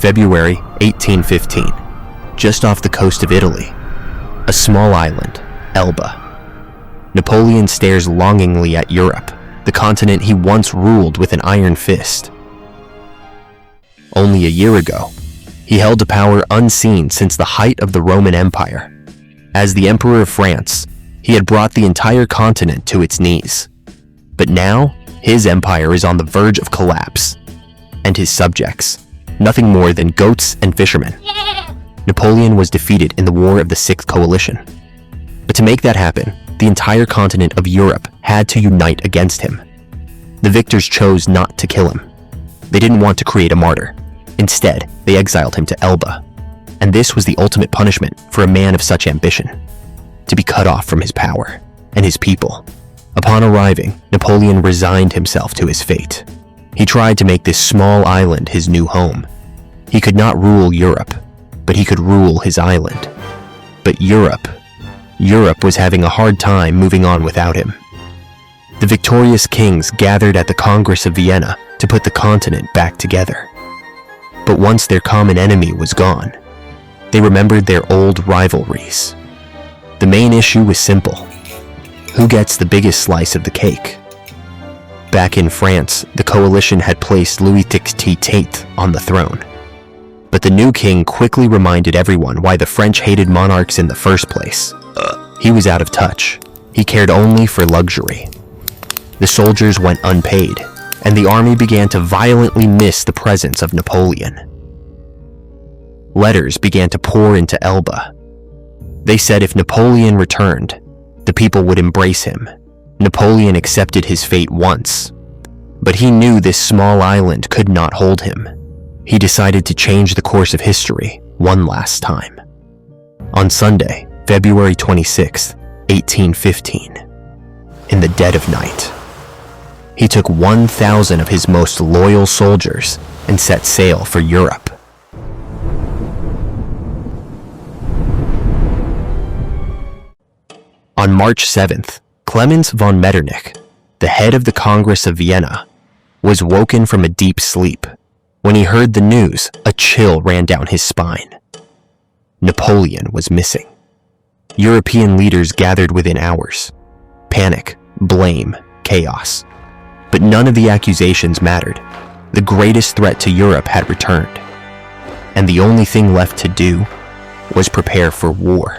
February 1815, just off the coast of Italy, a small island, Elba. Napoleon stares longingly at Europe, the continent he once ruled with an iron fist. Only a year ago, he held a power unseen since the height of the Roman Empire. As the Emperor of France, he had brought the entire continent to its knees. But now, his empire is on the verge of collapse, and his subjects, nothing more than goats and fishermen. Napoleon was defeated in the War of the Sixth Coalition. But to make that happen, the entire continent of Europe had to unite against him. The victors chose not to kill him. They didn't want to create a martyr. Instead, they exiled him to Elba. And this was the ultimate punishment for a man of such ambition: to be cut off from his power and his people. Upon arriving, Napoleon resigned himself to his fate. He tried to make this small island his new home. He could not rule Europe, but he could rule his island. But Europe was having a hard time moving on without him. The victorious kings gathered at the Congress of Vienna to put the continent back together. But once their common enemy was gone, they remembered their old rivalries. The main issue was simple: who gets the biggest slice of the cake? Back in France, the coalition had placed Louis XVI on the throne. But the new king quickly reminded everyone why the French hated monarchs in the first place. He was out of touch. He cared only for luxury. The soldiers went unpaid, and the army began to violently miss the presence of Napoleon. Letters began to pour into Elba. They said if Napoleon returned, the people would embrace him. Napoleon accepted his fate once, but he knew this small island could not hold him. He decided to change the course of history one last time. On Sunday, February 26, 1815, in the dead of night, he took 1,000 of his most loyal soldiers and set sail for Europe. On March 7th, Clemens von Metternich, the head of the Congress of Vienna, was woken from a deep sleep. When he heard the news, a chill ran down his spine. Napoleon was missing. European leaders gathered within hours. Panic, blame, chaos. But none of the accusations mattered. The greatest threat to Europe had returned. And the only thing left to do was prepare for war.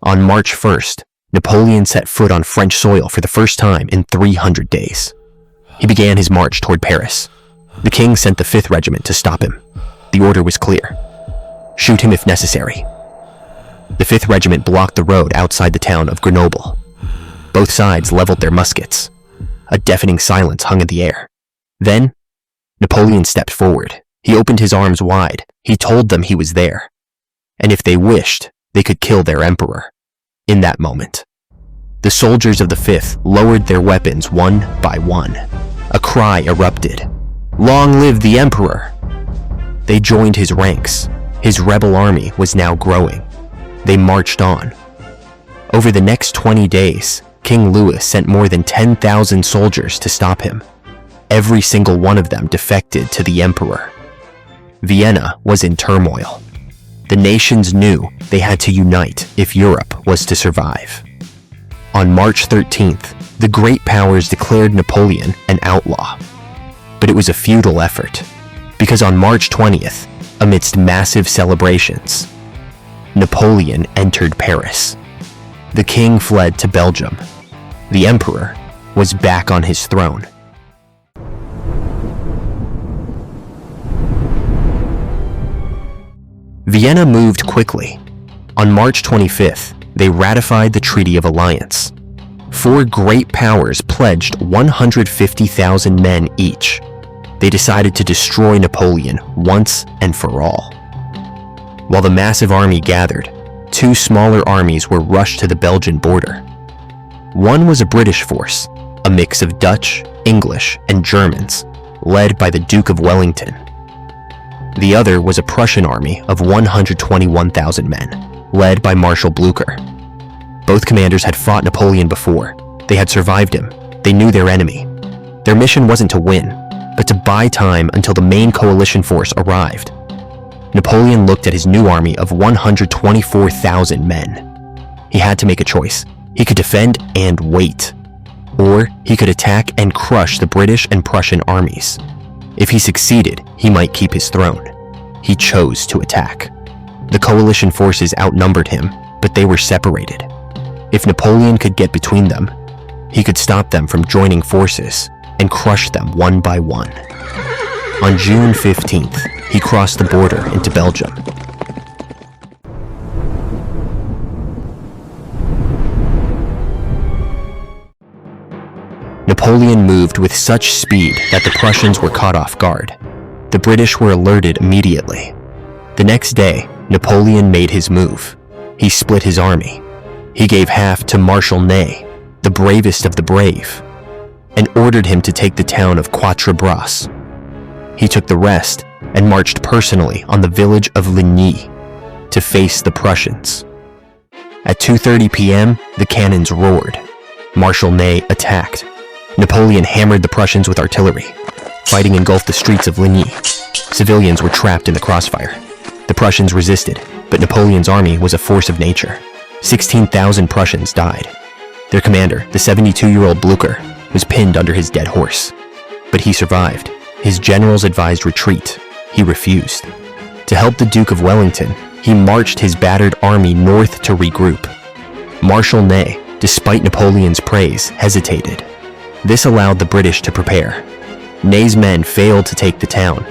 On March 1st, Napoleon set foot on French soil for the first time in 300 days. He began his march toward Paris. The king sent the 5th Regiment to stop him. The order was clear: shoot him if necessary. The 5th Regiment blocked the road outside the town of Grenoble. Both sides leveled their muskets. A deafening silence hung in the air. Then, Napoleon stepped forward. He opened his arms wide. He told them he was there. And if they wished, they could kill their emperor. In that moment, the soldiers of the 5th lowered their weapons one by one. A cry erupted: "Long live the emperor!" They joined his ranks. His rebel army was now growing. They marched on. Over the next 20 days, King Louis sent more than 10,000 soldiers to stop him. Every single one of them defected to the emperor. Vienna was in turmoil. The nations knew they had to unite if Europe was to survive. On March 13th, the great powers declared Napoleon an outlaw. But it was a futile effort, because on March 20th, amidst massive celebrations, Napoleon entered Paris. The king fled to Belgium. The emperor was back on his throne. Vienna moved quickly. On March 25th, they ratified the Treaty of Alliance. 4 great powers pledged 150,000 men each. They decided to destroy Napoleon once and for all. While the massive army gathered, 2 smaller armies were rushed to the Belgian border. One was a British force, a mix of Dutch, English, and Germans, led by the Duke of Wellington. The other was a Prussian army of 121,000 men, led by Marshal Blücher. Both commanders had fought Napoleon before. They had survived him. They knew their enemy. Their mission wasn't to win, but to buy time until the main coalition force arrived. Napoleon looked at his new army of 124,000 men. He had to make a choice. He could defend and wait, or he could attack and crush the British and Prussian armies. If he succeeded, he might keep his throne. He chose to attack. The coalition forces outnumbered him, but they were separated. If Napoleon could get between them, he could stop them from joining forces and crush them one by one. On June 15th, he crossed the border into Belgium. Napoleon moved with such speed that the Prussians were caught off guard. The British were alerted immediately. The next day, Napoleon made his move. He split his army. He gave half to Marshal Ney, the bravest of the brave, and ordered him to take the town of Quatre. He took the rest and marched personally on the village of Ligny to face the Prussians. At 2:30 p.m., the cannons roared. Marshal Ney attacked. Napoleon hammered the Prussians with artillery. Fighting engulfed the streets of Ligny. Civilians were trapped in the crossfire. The Prussians resisted, but Napoleon's army was a force of nature. 16,000 Prussians died. Their commander, the 72-year-old Blücher, was pinned under his dead horse. But he survived. His generals advised retreat. He refused. To help the Duke of Wellington, he marched his battered army north to regroup. Marshal Ney, despite Napoleon's praise, hesitated. This allowed the British to prepare. Ney's men failed to take the town.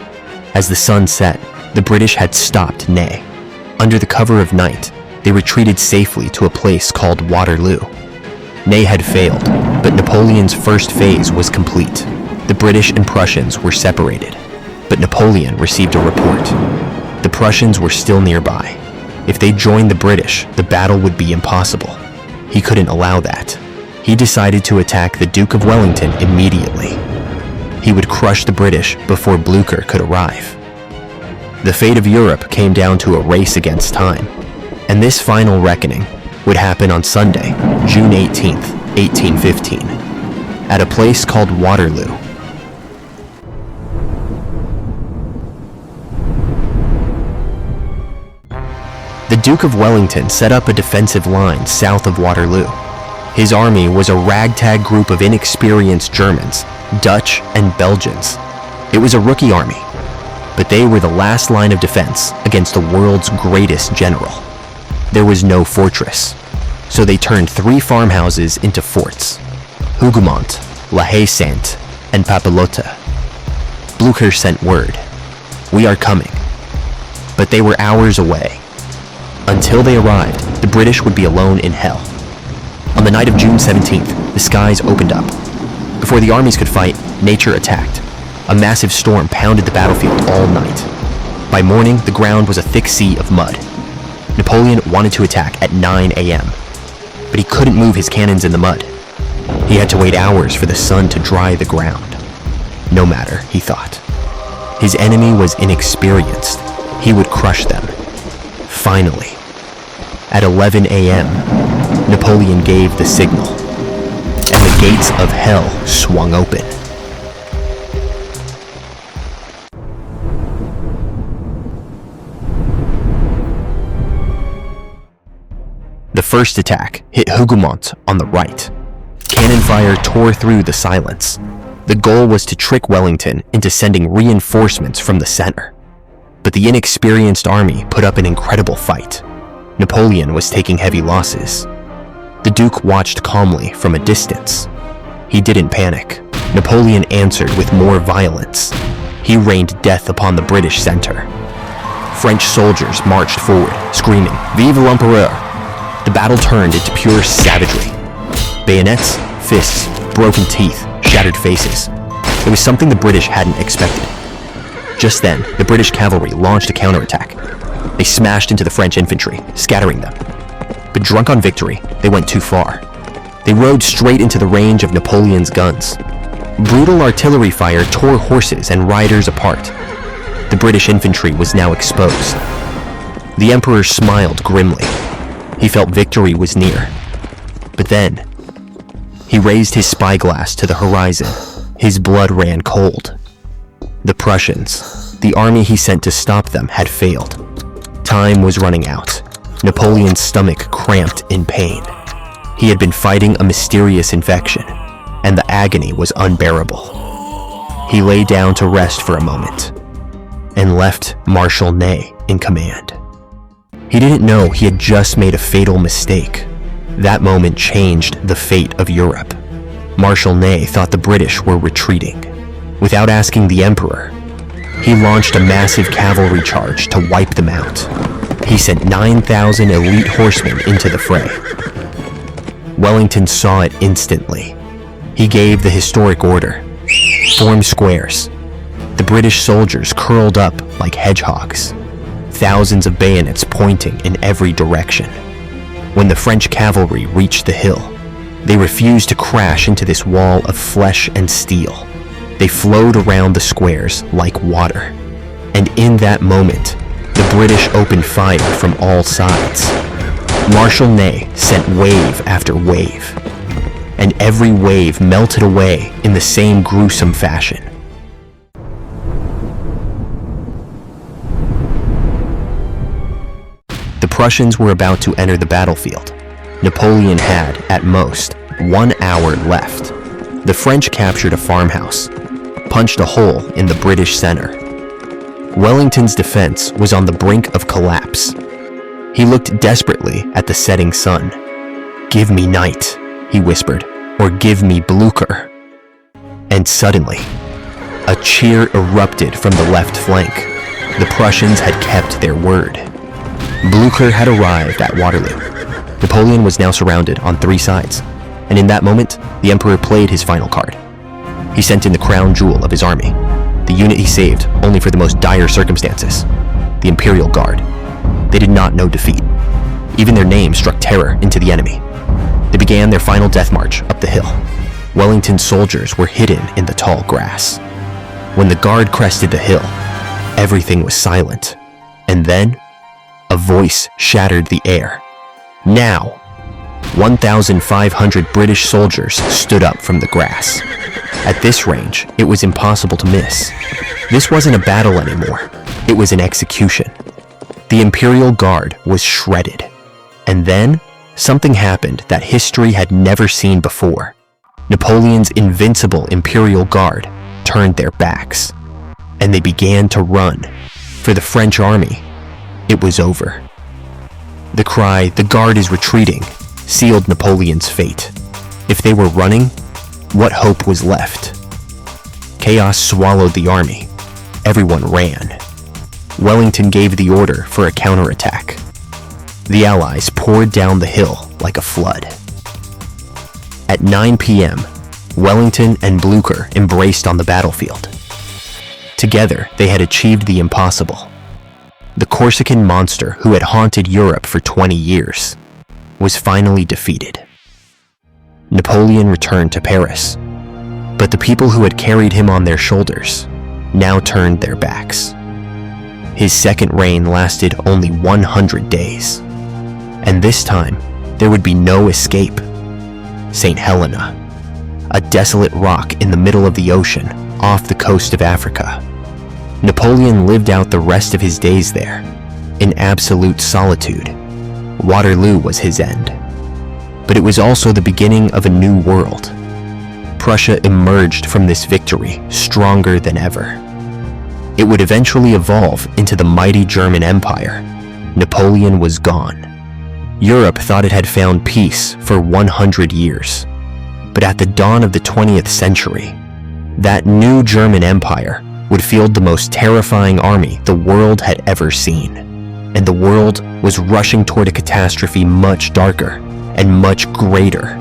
As the sun set, the British had stopped Ney. Under the cover of night, they retreated safely to a place called Waterloo. Ney had failed, but Napoleon's first phase was complete. The British and Prussians were separated, but Napoleon received a report. The Prussians were still nearby. If they joined the British, the battle would be impossible. He couldn't allow that. He decided to attack the Duke of Wellington immediately. He would crush the British before Blücher could arrive. The fate of Europe came down to a race against time, and this final reckoning would happen on Sunday, June 18th, 1815, at a place called Waterloo. The Duke of Wellington set up a defensive line south of Waterloo. His army was a ragtag group of inexperienced Germans, Dutch, and Belgians. It was a rookie army, but they were the last line of defense against the world's greatest general. There was no fortress, so they turned 3 farmhouses into forts: Hougoumont, La Haye-Sainte, and Papelotte. Blücher sent word, "We are coming." But they were hours away. Until they arrived, the British would be alone in hell. On the night of June 17th, the skies opened up. Before the armies could fight, nature attacked. A massive storm pounded the battlefield all night. By morning, the ground was a thick sea of mud. Napoleon wanted to attack at 9 a.m., but he couldn't move his cannons in the mud. He had to wait hours for the sun to dry the ground. No matter, he thought. His enemy was inexperienced. He would crush them. Finally, at 11 a.m., Napoleon gave the signal, and the gates of hell swung open. The first attack hit Hougoumont on the right. Cannon fire tore through the silence. The goal was to trick Wellington into sending reinforcements from the center. But the inexperienced army put up an incredible fight. Napoleon was taking heavy losses. The Duke watched calmly from a distance. He didn't panic. Napoleon answered with more violence. He rained death upon the British center. French soldiers marched forward, screaming, "Vive l'Empereur!" The battle turned into pure savagery. Bayonets, fists, broken teeth, shattered faces. It was something the British hadn't expected. Just then, the British cavalry launched a counterattack. They smashed into the French infantry, scattering them. But drunk on victory, they went too far. They rode straight into the range of Napoleon's guns. Brutal artillery fire tore horses and riders apart. The British infantry was now exposed. The Emperor smiled grimly. He felt victory was near. But then, he raised his spyglass to the horizon. His blood ran cold. The Prussians, The army he sent to stop them had failed. Time was running out. Napoleon's stomach cramped in pain. He had been fighting a mysterious infection, and the agony was unbearable. He lay down to rest for a moment, and left Marshal Ney in command. He didn't know he had just made a fatal mistake. That moment changed the fate of Europe. Marshal Ney thought the British were retreating. Without asking the Emperor, he launched a massive cavalry charge to wipe them out. He sent 9,000 elite horsemen into the fray. Wellington saw it instantly. He gave the historic order: form squares. The British soldiers curled up like hedgehogs, thousands of bayonets pointing in every direction. When the French cavalry reached the hill, they refused to crash into this wall of flesh and steel. They flowed around the squares like water. And in that moment, the British opened fire from all sides. Marshal Ney sent wave after wave, and every wave melted away in the same gruesome fashion. The Prussians were about to enter the battlefield. Napoleon had, at most, 1 hour left. The French captured a farmhouse, punched a hole in the British center. Wellington's defense was on the brink of collapse. He looked desperately at the setting sun. "Give me night," he whispered, "or give me Blücher." And suddenly, a cheer erupted from the left flank. The Prussians had kept their word. Blücher had arrived at Waterloo. Napoleon was now surrounded on 3 sides, and in that moment, the Emperor played his final card. He sent in the crown jewel of his army, the unit he saved only for the most dire circumstances, the Imperial Guard. They did not know defeat. Even their name struck terror into the enemy. They began their final death march up the hill. Wellington's soldiers were hidden in the tall grass. When the Guard crested the hill, everything was silent. And then, a voice shattered the air. "Now!" 1,500 British soldiers stood up from the grass. At this range, it was impossible to miss. This wasn't a battle anymore. It was an execution. The Imperial Guard was shredded. And then, something happened that history had never seen before. Napoleon's invincible Imperial Guard turned their backs, and they began to run. For the French army, it was over. The cry, "The Guard is retreating," sealed Napoleon's fate. If they were running, what hope was left? Chaos swallowed the army. Everyone ran. Wellington gave the order for a counterattack. The Allies poured down the hill like a flood. At 9 p.m., Wellington and Blücher embraced on the battlefield. Together, they had achieved the impossible. The Corsican monster who had haunted Europe for 20 years was finally defeated. Napoleon returned to Paris, but the people who had carried him on their shoulders now turned their backs. His second reign lasted only 100 days, and this time there would be no escape. St. Helena, a desolate rock in the middle of the ocean off the coast of Africa. Napoleon lived out the rest of his days there, in absolute solitude. Waterloo was his end. But it was also the beginning of a new world. Prussia emerged from this victory stronger than ever. It would eventually evolve into the mighty German Empire. Napoleon was gone. Europe thought it had found peace for 100 years. But at the dawn of the 20th century, that new German Empire would field the most terrifying army the world had ever seen. And the world was rushing toward a catastrophe much darker and much greater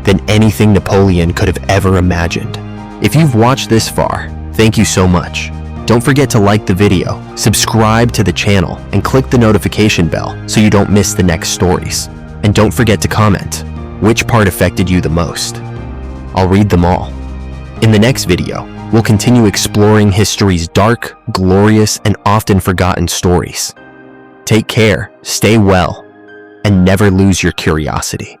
than anything Napoleon could have ever imagined. If you've watched this far, thank you so much. Don't forget to like the video, subscribe to the channel, and click the notification bell so you don't miss the next stories. And don't forget to comment which part affected you the most. I'll read them all. In the next video, we'll continue exploring history's dark, glorious, and often forgotten stories. Take care, stay well, and never lose your curiosity.